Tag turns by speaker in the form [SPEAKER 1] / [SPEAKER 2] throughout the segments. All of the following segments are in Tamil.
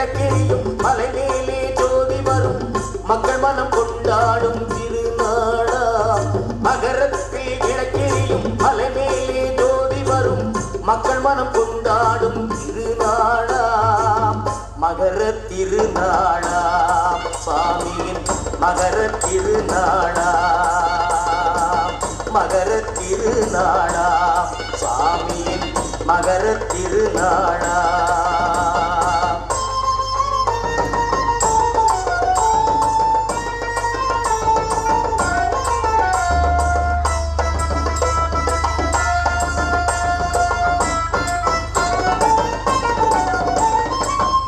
[SPEAKER 1] விளக்கெரியும் மலை மேலே ஜோதி வரும் மக்கள் மனம் கொண்டாடும் திருநாளா. மகரத்தில் விளக்கெரியும் மலை மேலே ஜோதி வரும் மக்கள் மனம் கொண்டாடும் திருநாளா. மகர திருநாளா சாமியின் மகர திருநாளா. மகர திருநாளா சாமியின் மகர திருநாளா.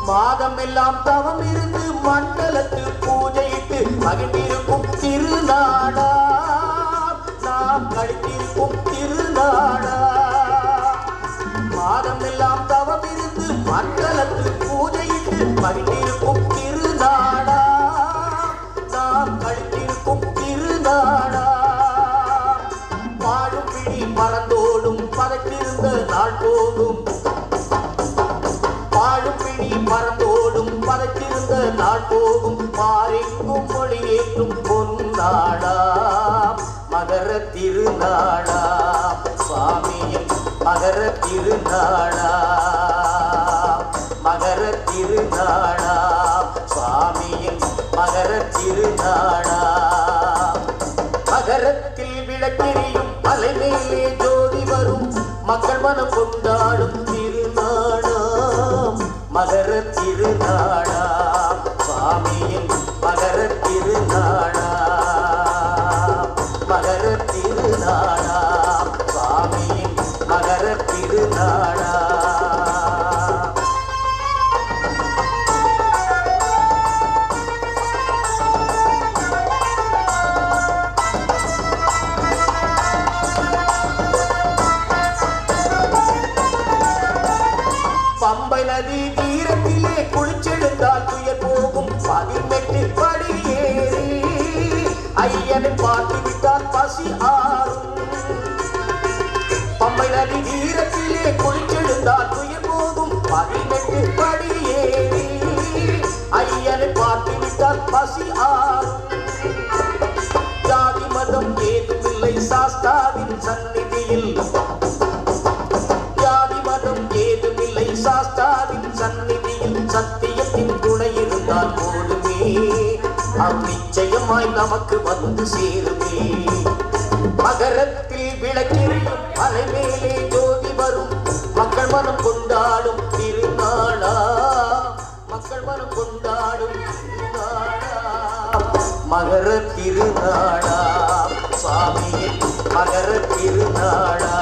[SPEAKER 1] மாதம் எல்லாம் தவம் இருந்து மண்டலத்தில் பூஜையிட்டு மகிழ்ந்திருக்கும் திருநாளா. நாம் கழித்திருக்கும் திருநாளா. மாதம் எல்லாம் தவம் இருந்து மண்டலத்தில் பூஜையிட்டு மகிழ்ந்திருக்கும் திருநாளா. நாம் கழித்திருக்கும் திருநாளா. வாழும் பிடி பறந்தோடும் பதற்றிருந்த நாள் போதும். வாழும் பிடி பறந்தோடும் பதற்றிருந்த நாள் போகும். பாரெங்கும் மொழியேற்றும் பொன்னாளா. மகர திருநாளா சுவாமியின் மகர திருநாளா. மகர திருநாளா சுவாமியின் மகர திருநாளா. மகரத்தில் விளக்கெரியும் மலை மேலே ஜோதி வரும் மக்கள் மனம் கொண்டாடும் திருநாளா. மகர திருநாளா சுவாமியின் மகர திருநாளா. மகர திருநாளா சுவாமியின் மகர திருநாளா. பம்பை நதி தீரத்திலே குளிச்செழுந்தால் துயர் போகும் 18 படி ஏறி ஐயனை பார்த்து விட்டால் பசி ஆறும். பம்பை நதி தீரத்திலே குளிச்செழுந்தால் துயர் போகும் 18 படி ஏறி ஐயனை பார்த்து விட்டால் பசி ஆறும். ஜாதி மதம் ஏதுமில்லை சாஸ்தாவின் சந்நிதியில். ஜாதி மதம் ஏதுமில்லை சாஸ்தாவின் சந்நிதியில். சத்தியத்தின் துணை இருந்தால் போதுமே நிச்சயமாய் நமக்கு வந்து சேருமே. மகரத்தில் விளக்கெரியும் மலை மேலே ஜோதி வரும் மக்கள் மனம் கொண்டாடும் திருநாளா. மக்கள் மனம் கொண்டாடும் திருநாளா. மகர திருநாளா சாமியின் மகர திருநாளா.